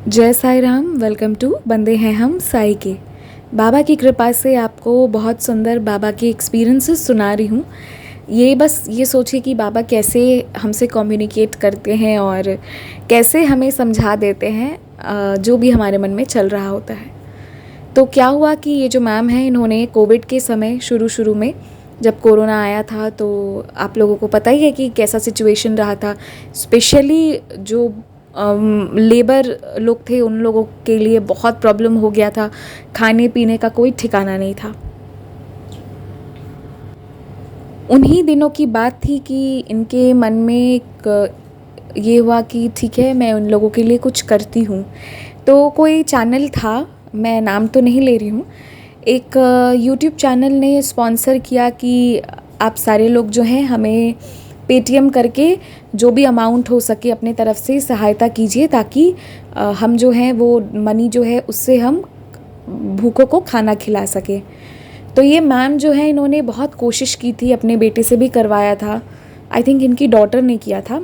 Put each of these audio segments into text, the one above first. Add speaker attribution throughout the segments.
Speaker 1: जय Sai Ram. Welcome to बंदे हैं हम साई के। बाबा की कृपा से आपको बहुत सुंदर बाबा के एक्सपीरियंसेस सुना रही हूँ। ये बस ये सोचिए कि बाबा कैसे हमसे कम्युनिकेट करते हैं और कैसे हमें समझा देते हैं जो भी हमारे मन में चल रहा होता है। तो क्या हुआ कि ये जो मैम है, इन्होंने कोविड के समय शुरू में जब कोरोना आया था, तो आप लोगों को पता ही है कि कैसा सिचुएशन रहा था। स्पेशली जो लेबर लोग थे, उन लोगों के लिए बहुत प्रॉब्लम हो गया था। खाने पीने का कोई ठिकाना नहीं था। उन्हीं दिनों की बात थी कि इनके मन में एक ये हुआ कि ठीक है, मैं उन लोगों के लिए कुछ करती हूँ। तो कोई चैनल था, मैं नाम तो नहीं ले रही हूँ, एक यूट्यूब चैनल ने स्पॉन्सर किया कि आप सारे लोग जो हैं हमें पेटीएम करके जो भी अमाउंट हो सके अपने तरफ से सहायता कीजिए, ताकि हम जो हैं वो मनी जो है उससे हम भूखों को खाना खिला सके। तो ये मैम जो है, इन्होंने बहुत कोशिश की थी, अपने बेटे से भी करवाया था, आई थिंक इनकी डॉटर ने किया था,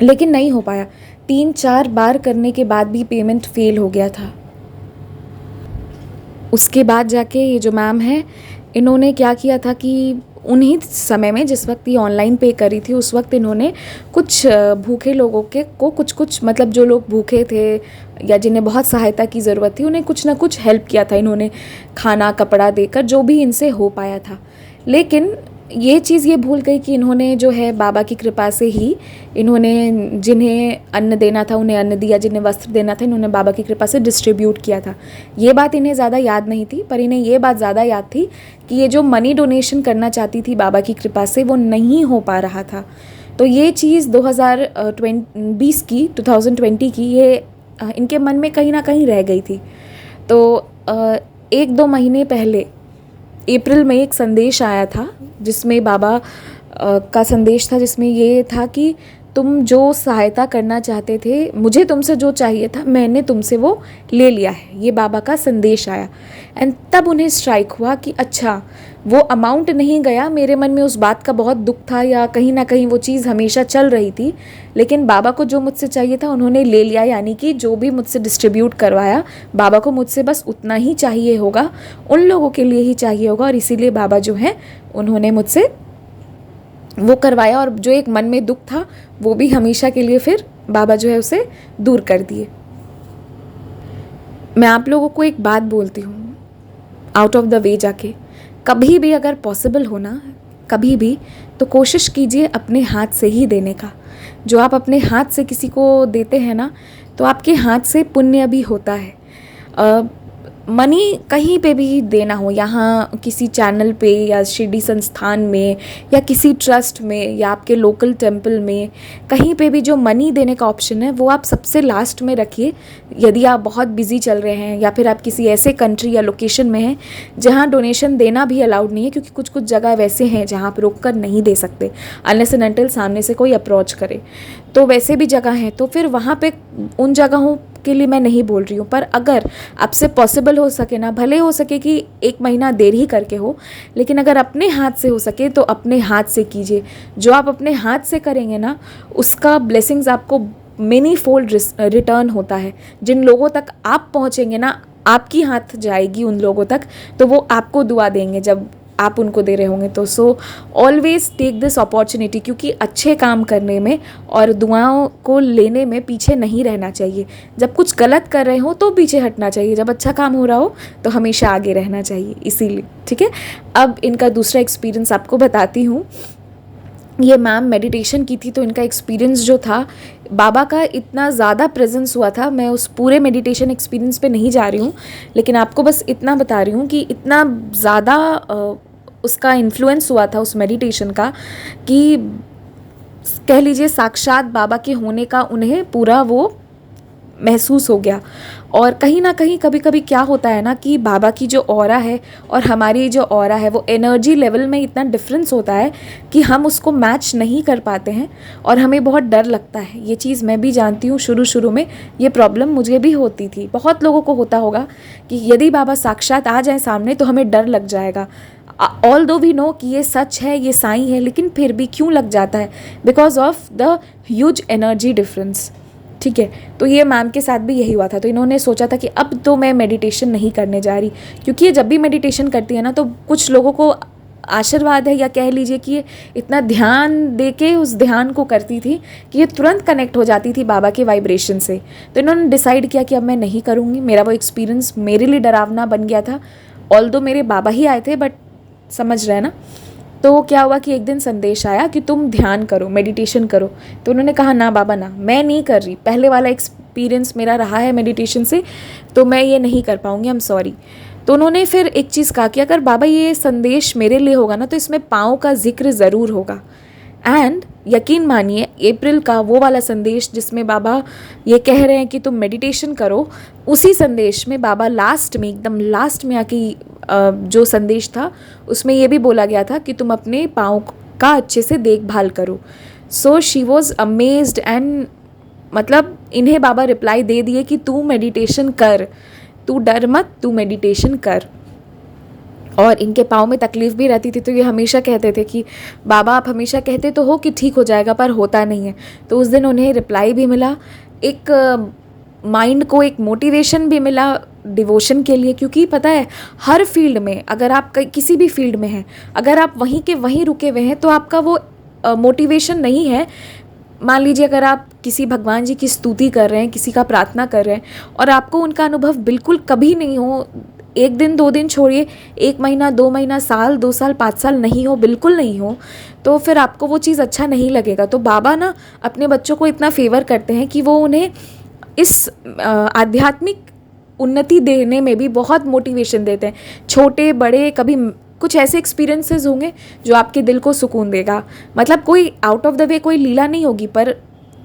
Speaker 1: लेकिन नहीं हो पाया। 3-4 बार करने के बाद भी पेमेंट फेल हो गया था। उसके बाद जाके ये जो मैम है, इन्होंने क्या किया था कि उन्हीं समय में जिस वक्त ये ऑनलाइन पे करी थी, उस वक्त इन्होंने कुछ भूखे लोगों के को कुछ मतलब जो लोग भूखे थे या जिन्हें बहुत सहायता की ज़रूरत थी, उन्हें कुछ ना कुछ हेल्प किया था इन्होंने, खाना कपड़ा देकर, जो भी इनसे हो पाया था। लेकिन ये चीज़ ये भूल गई कि इन्होंने जो है बाबा की कृपा से ही इन्होंने जिन्हें अन्न देना था उन्हें अन्न दिया, जिन्हें वस्त्र देना था इन्होंने बाबा की कृपा से डिस्ट्रीब्यूट किया था। ये बात इन्हें ज़्यादा याद नहीं थी, पर इन्हें ये बात ज़्यादा याद थी कि ये जो मनी डोनेशन करना चाहती थी बाबा की कृपा से, वो नहीं हो पा रहा था। तो ये चीज़ 2020 की ये इनके मन में कहीं ना कहीं रह गई थी। तो 1-2 महीने पहले अप्रैल में एक संदेश आया था, जिसमें बाबा का संदेश था, जिसमें ये था कि तुम जो सहायता करना चाहते थे, मुझे तुमसे जो चाहिए था, मैंने तुमसे वो ले लिया है। ये बाबा का संदेश आया। एंड तब उन्हें स्ट्राइक हुआ कि अच्छा, वो अमाउंट नहीं गया। मेरे मन में उस बात का बहुत दुख था, या कहीं ना कहीं वो चीज़ हमेशा चल रही थी, लेकिन बाबा को जो मुझसे चाहिए था उन्होंने ले लिया। यानी कि जो भी मुझसे डिस्ट्रीब्यूट करवाया, बाबा को मुझसे बस उतना ही चाहिए होगा, उन लोगों के लिए ही चाहिए होगा, और इसीलिए बाबा जो है उन्होंने मुझसे वो करवाया। और जो एक मन में दुख था, वो भी हमेशा के लिए फिर बाबा जो है उसे दूर कर दिए। मैं आप लोगों को एक बात बोलती हूँ, आउट ऑफ द वे जाके, कभी भी अगर पॉसिबल हो ना, कभी भी, तो कोशिश कीजिए अपने हाथ से ही देने का। जो आप अपने हाथ से किसी को देते हैं ना, तो आपके हाथ से पुण्य भी होता है। मनी कहीं पे भी देना हो, यहाँ किसी चैनल पे या शिरडी संस्थान में या किसी ट्रस्ट में या आपके लोकल टेम्पल में, कहीं पे भी जो मनी देने का ऑप्शन है वो आप सबसे लास्ट में रखिए। यदि आप बहुत बिजी चल रहे हैं या फिर आप किसी ऐसे कंट्री या लोकेशन में हैं जहाँ डोनेशन देना भी अलाउड नहीं है, क्योंकि कुछ कुछ जगह वैसे हैं जहाँ आप रोक कर नहीं दे सकते अनलेस एंड अनटिल सामने से कोई अप्रोच करे। तो वैसे भी जगह हैं, तो फिर वहाँ पे उन जगहों के लिए मैं नहीं बोल रही हूँ, पर अगर आपसे पॉसिबल हो सके ना, भले हो सके कि 1 महीना देर ही करके हो, लेकिन अगर अपने हाथ से हो सके तो अपने हाथ से कीजिए। जो आप अपने हाथ से करेंगे ना, उसका ब्लेसिंग्स आपको मेनी फोल्ड रिटर्न होता है। जिन लोगों तक आप पहुँचेंगे ना, आपकी हाथ जाएगी उन लोगों तक, तो वो आपको दुआ देंगे जब आप उनको दे रहे होंगे। तो so always take this opportunity, क्योंकि अच्छे काम करने में और दुआओं को लेने में पीछे नहीं रहना चाहिए। जब कुछ गलत कर रहे हो तो पीछे हटना चाहिए, जब अच्छा काम हो रहा हो तो हमेशा आगे रहना चाहिए। इसीलिए ठीक है, अब इनका दूसरा एक्सपीरियंस आपको बताती हूँ। ये मैम मेडिटेशन की थी, तो इनका एक्सपीरियंस जो था, बाबा का इतना ज़्यादा प्रेजेंस हुआ था। मैं उस पूरे मेडिटेशन एक्सपीरियंस पे नहीं जा रही हूँ, लेकिन आपको बस इतना बता रही हूँ कि इतना ज़्यादा उसका इन्फ्लुएंस हुआ था उस मेडिटेशन का, कि कह लीजिए साक्षात बाबा के होने का उन्हें पूरा वो महसूस हो गया। और कहीं ना कहीं कभी कभी क्या होता है ना, कि बाबा की जो ऑरा है और हमारी जो ऑरा है, वो एनर्जी लेवल में इतना डिफरेंस होता है कि हम उसको मैच नहीं कर पाते हैं, और हमें बहुत डर लगता है। ये चीज़ मैं भी जानती हूँ, शुरू में ये प्रॉब्लम मुझे भी होती थी, बहुत लोगों को होता होगा कि यदि बाबा साक्षात आ जाए सामने तो हमें डर लग जाएगा। ऑल दो वी नो कि ये सच है, ये साईं है, लेकिन फिर भी क्यों लग जाता है? Because of the huge energy difference. ठीक है। तो ये मैम के साथ भी यही हुआ था। तो इन्होंने सोचा था कि अब तो मैं मेडिटेशन नहीं करने जा रही, क्योंकि ये जब भी मेडिटेशन करती है ना तो कुछ लोगों को आशीर्वाद है, या कह लीजिए कि ये इतना ध्यान दे के उस ध्यान को करती थी कि ये तुरंत कनेक्ट हो जाती थी बाबा के वाइब्रेशन से। तो इन्होंने डिसाइड किया कि अब मैं नहीं करूँगी। मेरा वो एक्सपीरियंस मेरे लिए डरावना बन गया था। ऑल्दो मेरे बाबा ही आए थे, बट समझ रहे हैं ना। तो क्या हुआ कि एक दिन संदेश आया कि तुम ध्यान करो, मेडिटेशन करो। तो उन्होंने कहा ना बाबा ना, मैं नहीं कर रही, पहले वाला एक्सपीरियंस मेरा रहा है मेडिटेशन से, तो मैं ये नहीं कर पाऊँगी, आई एम सॉरी। तो उन्होंने फिर एक चीज़ कहा कि अगर बाबा ये संदेश मेरे लिए होगा ना तो इसमें पाँव का जिक्र ज़रूर होगा। एंड यकीन मानिए अप्रैल का वो वाला संदेश जिसमें बाबा ये कह रहे हैं कि तुम मेडिटेशन करो, उसी संदेश में बाबा लास्ट में, एकदम लास्ट में आके जो संदेश था उसमें ये भी बोला गया था कि तुम अपने पाँव का अच्छे से देखभाल करो। So she was amazed and मतलब इन्हें बाबा रिप्लाई दे दिए कि तू मेडिटेशन कर, तू डर मत, तू मेडिटेशन कर। और इनके पाँव में तकलीफ़ भी रहती थी, तो ये हमेशा कहते थे कि बाबा आप हमेशा कहते तो हो कि ठीक हो जाएगा, पर होता नहीं है। तो उस दिन उन्हें रिप्लाई भी मिला, एक माइंड को एक मोटिवेशन भी मिला डिवोशन के लिए। क्योंकि पता है हर फील्ड में, अगर आप किसी भी फील्ड में हैं, अगर आप वहीं के वहीं रुके हुए हैं तो आपका वो मोटिवेशन नहीं है। मान लीजिए अगर आप किसी भगवान जी की स्तुति कर रहे हैं, किसी का प्रार्थना कर रहे हैं और आपको उनका अनुभव बिल्कुल कभी नहीं हो, एक दिन 2 दिन छोड़िए, 1 महीना 2 महीना, साल 2 साल 5 साल नहीं हो, बिल्कुल नहीं हो, तो फिर आपको वो चीज़ अच्छा नहीं लगेगा। तो बाबा ना अपने बच्चों को इतना फेवर करते हैं कि वो उन्हें इस आध्यात्मिक उन्नति देने में भी बहुत मोटिवेशन देते हैं। छोटे बड़े कभी कुछ ऐसे एक्सपीरियंसेस होंगे जो आपके दिल को सुकून देगा। मतलब कोई आउट ऑफ द वे कोई लीला नहीं होगी, पर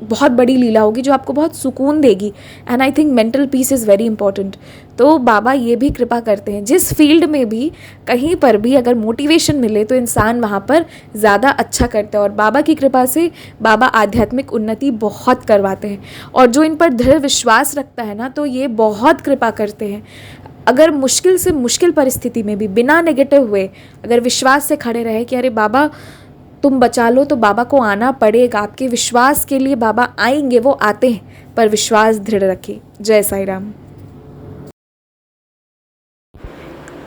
Speaker 1: बहुत बड़ी लीला होगी जो आपको बहुत सुकून देगी। And I think mental peace is very important. तो बाबा ये भी कृपा करते हैं, जिस फील्ड में भी कहीं पर भी अगर मोटिवेशन मिले तो इंसान वहाँ पर ज़्यादा अच्छा करता है। और बाबा की कृपा से बाबा आध्यात्मिक उन्नति बहुत करवाते हैं। और जो इन पर दृढ़ विश्वास रखता है ना, तो ये बहुत कृपा करते हैं। अगर मुश्किल से मुश्किल परिस्थिति में भी बिना नेगेटिव हुए अगर विश्वास से खड़े रहे कि अरे बाबा तुम बचा लो, तो बाबा को आना पड़ेगा। आपके विश्वास के लिए बाबा आएंगे, वो आते हैं, पर विश्वास दृढ़ रखिए। जय साई राम।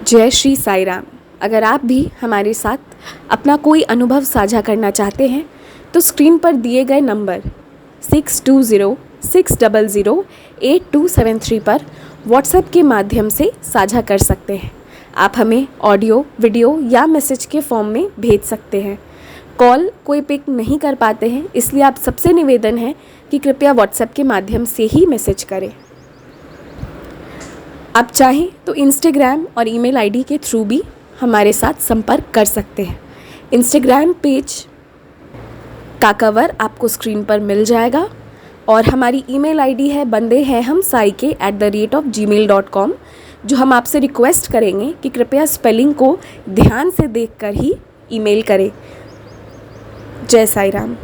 Speaker 1: जय श्री साई राम। अगर आप भी हमारे साथ अपना कोई अनुभव साझा करना चाहते हैं तो स्क्रीन पर दिए गए नंबर 6206008273 पर व्हाट्सएप के माध्यम से साझा कर सकते हैं। आप हमें ऑडियो, वीडियो या मैसेज के फॉर्म में भेज सकते हैं। कॉल कोई पिक नहीं कर पाते हैं, इसलिए आप सबसे निवेदन है कि कृपया व्हाट्सएप के माध्यम से ही मैसेज करें। आप चाहें तो इंस्टाग्राम और ईमेल आईडी के थ्रू भी हमारे साथ संपर्क कर सकते हैं। इंस्टाग्राम पेज का कवर आपको स्क्रीन पर मिल जाएगा और हमारी ईमेल आईडी है bandehehumsaike@gmail.com, जो हम आपसे रिक्वेस्ट करेंगे कि कृपया स्पेलिंग को ध्यान से देखकर ही ईमेल करें। जय साई राम।